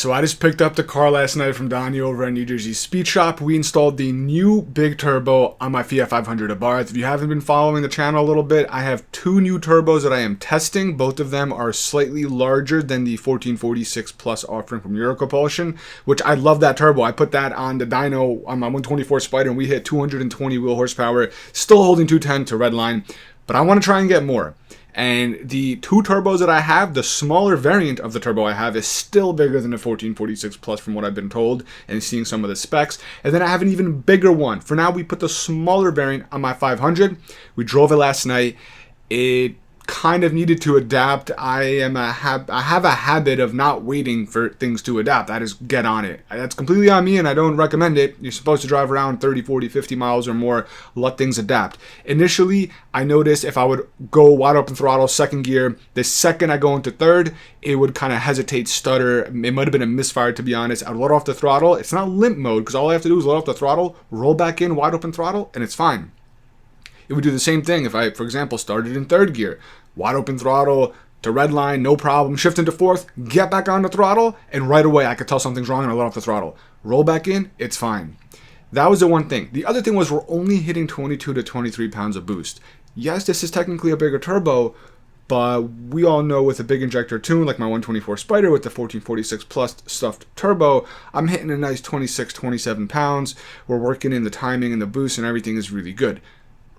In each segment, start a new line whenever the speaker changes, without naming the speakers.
So I just picked up the car last night from Donnie over at New Jersey Speed Shop. We installed the new big turbo on my Fiat 500 Abarth. If you haven't been following the channel a little bit, I have two new turbos that I am testing. Both of them are slightly larger than the 1446 Plus offering from Europropulsion, which I love that turbo. I put that on the dyno on my 124 Spider and we hit 220 wheel horsepower, still holding 210 to redline, but I want to try and get more. And the two turbos that I have, the smaller variant of the turbo I have is still bigger than the 1446 Plus from what I've been told and seeing some of the specs. And then I have an even bigger one. For now, we put the smaller variant on my 500. We drove it last night. It kind of needed to adapt. I have a habit of not waiting for things to adapt. I just get on it. That's completely on me and I don't recommend it. You're supposed to drive around 30, 40, 50 miles or more, let things adapt. Initially, I noticed if I would go wide open throttle, second gear, the second I go into third, it would kind of hesitate, stutter. It might have been a misfire, to be honest. I'd let off the throttle. It's not limp mode because all I have to do is let off the throttle, roll back in wide open throttle, and it's fine. It would do the same thing if I, for example, started in third gear, wide open throttle to red line, no problem, shift into fourth, get back on the throttle, and right away I could tell something's wrong and I let off the throttle. Roll back in, it's fine. That was the one thing. The other thing was we're only hitting 22 to 23 pounds of boost. Yes, this is technically a bigger turbo, but we all know with a big injector tune like my 124 Spider with the 1446 Plus stuffed turbo, I'm hitting a nice 26, 27 pounds. We're working in the timing and the boost and everything is really good.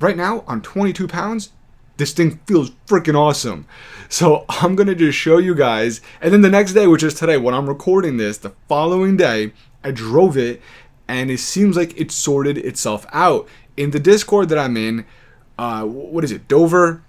Right now, on 22 pounds, this thing feels freaking awesome. So I'm going to just show you guys. And then the next day, which is today, when I'm recording this, the following day, I drove it and it seems like it sorted itself out. In the Discord that I'm in, what is it, Dover?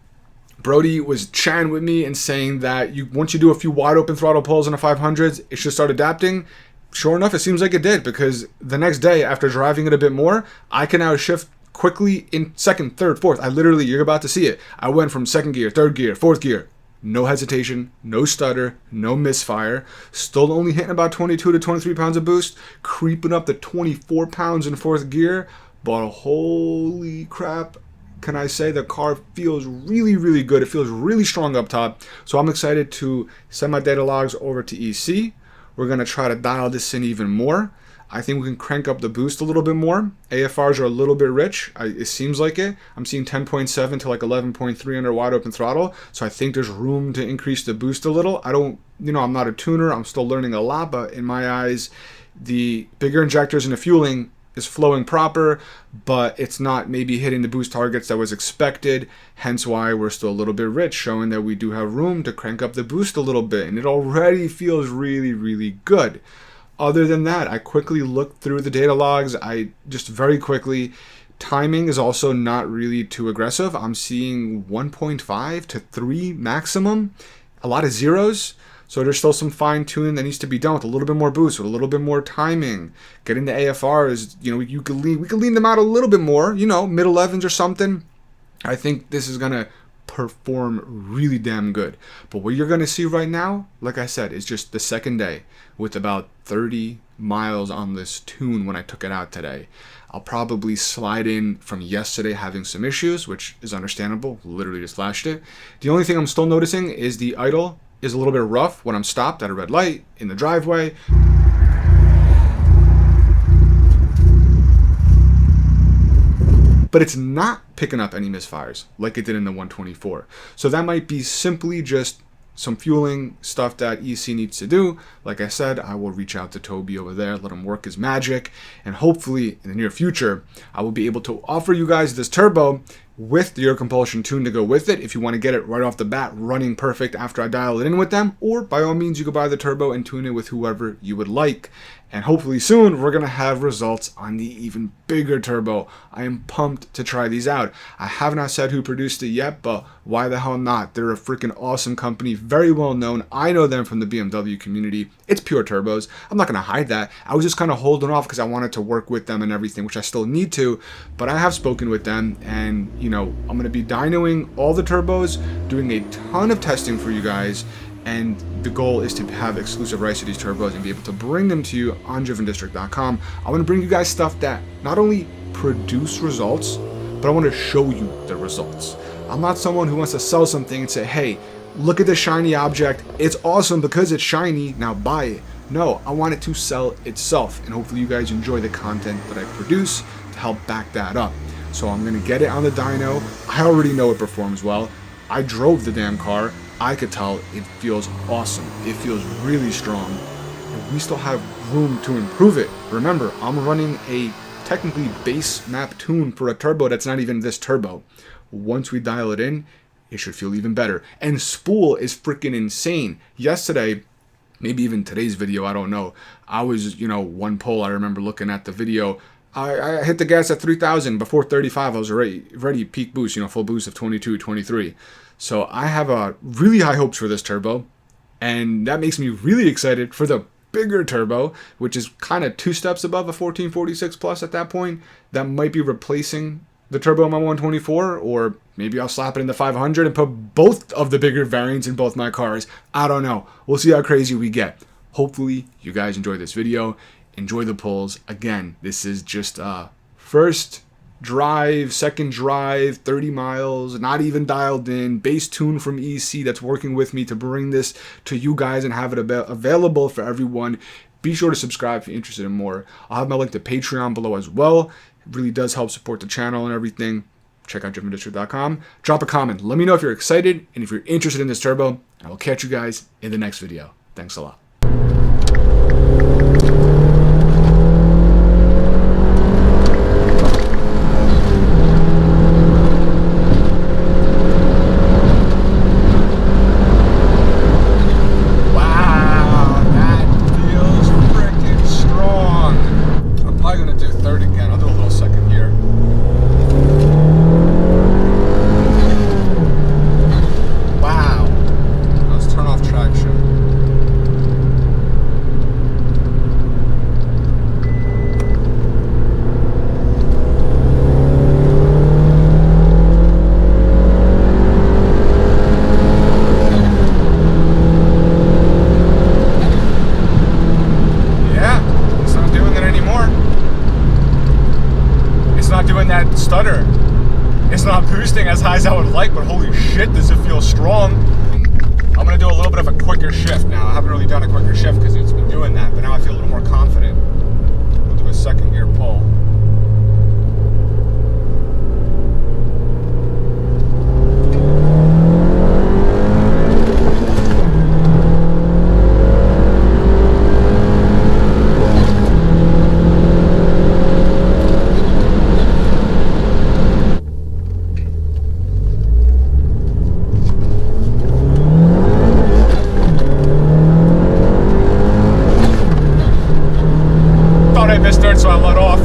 Brody was chatting with me and saying that once you do a few wide open throttle pulls on the 500s, it should start adapting. Sure enough, it seems like it did because the next day, after driving it a bit more, I can now shift quickly in second, third, fourth. You're about to see it. I went from second gear, third gear, fourth gear. No hesitation, no stutter, no misfire. Still only hitting about 22 to 23 pounds of boost. Creeping up to 24 pounds in fourth gear. But holy crap, can I say the car feels really, really good. It feels really strong up top. So I'm excited to send my data logs over to EC. We're going to try to dial this in even more. I think we can crank up the boost a little bit more. AFRs are a little bit rich. It seems like it. I'm seeing 10.7 to like 11.3 under wide open throttle. So I think there's room to increase the boost a little. I'm not a tuner. I'm still learning a lot. But in my eyes, the bigger injectors and the fueling is flowing proper, but it's not maybe hitting the boost targets that was expected. Hence why we're still a little bit rich, showing that we do have room to crank up the boost a little bit. And it already feels really, really good. Other than that, I quickly looked through the data logs. Timing is also not really too aggressive. I'm seeing 1.5 to 3 maximum. A lot of zeros. So there's still some fine tuning that needs to be done with a little bit more boost, with a little bit more timing. Getting the AFRs, we could lean them out a little bit more, mid 11s or something. I think this is going to perform really damn good. But what you're going to see right now, like I said, is just the second day with about 30 miles on this tune when I took it out today. I'll probably slide in from yesterday having some issues, which is understandable. Literally just flashed it. The only thing I'm still noticing is the idle is a little bit rough when I'm stopped at a red light in the driveway. But it's not picking up any misfires like it did in the 124. So that might be simply just some fueling stuff that EC needs to do. Like I said, I will reach out to Toby over there, let him work his magic, and hopefully in the near future, I will be able to offer you guys this turbo with the Compulsion tune to go with it if you want to get it right off the bat running perfect after I dial it in with them, or by all means you can buy the turbo and tune it with whoever you would like. And hopefully soon we're going to have results on the even bigger turbo. I am pumped to try these out. I have not said who produced it yet, but why the hell not? They're a freaking awesome company, very well known. I know them from the BMW community. It's Pure Turbos. I'm not going to hide that. I was just kind of holding off because I wanted to work with them and everything, which I still need to, but I have spoken with them and I'm going to be dynoing all the turbos, doing a ton of testing for you guys, and the goal is to have exclusive rights to these turbos and be able to bring them to you on drivendistrict.com. I want to bring you guys stuff that not only produce results, but I want to show you the results. I'm not someone who wants to sell something and say, hey, look at this shiny object. It's awesome because it's shiny. Now buy it. No, I want it to sell itself, and hopefully you guys enjoy the content that I produce to help back that up. So I'm gonna get it on the dyno. I already know it performs well. I drove the damn car. I could tell it feels awesome. It feels really strong, and we still have room to improve it. Remember, I'm running a technically base map tune for a turbo that's not even this turbo. Once we dial it in, it should feel even better. And spool is freaking insane. Yesterday, maybe even today's video, I don't know, I was, one pull, I remember looking at the video, I hit the gas at 3,000. Before 35, I was already peak boost, full boost of 22, 23. So I have really high hopes for this turbo, and that makes me really excited for the bigger turbo, which is kind of 2 steps above a 1446 plus at that point. That might be replacing the turbo in my 124, or maybe I'll slap it in the 500 and put both of the bigger variants in both my cars. I don't know. We'll see how crazy we get. Hopefully you guys enjoy this video. Enjoy the pulls. Again, this is just first drive, second drive, 30 miles, not even dialed in, base tune from EC that's working with me to bring this to you guys and have it available for everyone. Be sure to subscribe if you're interested in more. I'll have my link to Patreon below as well. It really does help support the channel and everything. Check out drivendistrict.com. Drop a comment. Let me know if you're excited and if you're interested in this turbo. I will catch you guys in the next video. Thanks a lot. That stutter. It's not boosting as high as I would like, but holy shit, does it feel strong. I'm gonna do a little bit of a quicker shift now. I haven't really done a quicker shift because it's been doing that, but now I feel a little more confident. We'll do a second gear pull. I missed dirt, so I let off.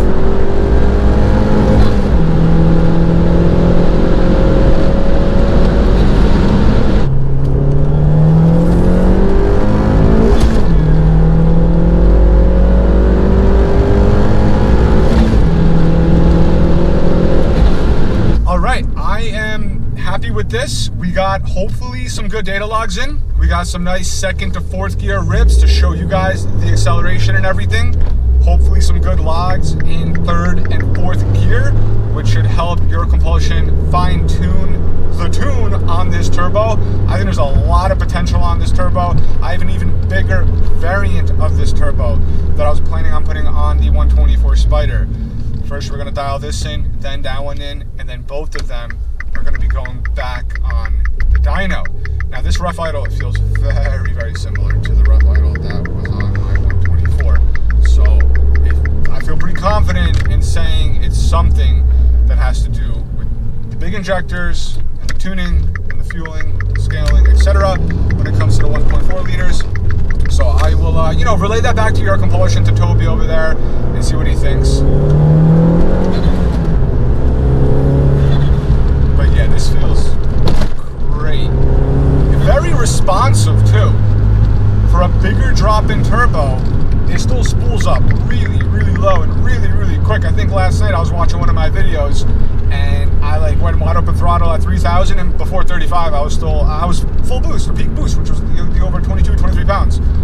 All right, I am happy with this. We got hopefully some good data logs in. We got some nice second to fourth gear rips to show you guys the acceleration and everything. Hopefully some good logs in third and fourth gear, which should help your compulsion fine-tune the tune on this turbo. I think there's a lot of potential on this turbo. I have an even bigger variant of this turbo that I was planning on putting on the 124 Spider. First we're gonna dial this in, then that one in, and then both of them are gonna be going back on the dyno. Now this rough idle, it feels very, very similar to the rough idle that was on my 124. So I feel pretty confident in saying it's something that has to do with the big injectors and the tuning and the fueling, scaling, etc. when it comes to the 1.4 liters. So I will, relay that back to your compulsion to Toby over there and see what he thinks. But yeah, this feels great. Very responsive too. For a bigger drop in turbo, it still spools up really, really low and really, really quick. I think last night I was watching one of my videos and I went wide open throttle at 3,000, and before 35 I was full boost or peak boost, which was the over 22, 23 pounds.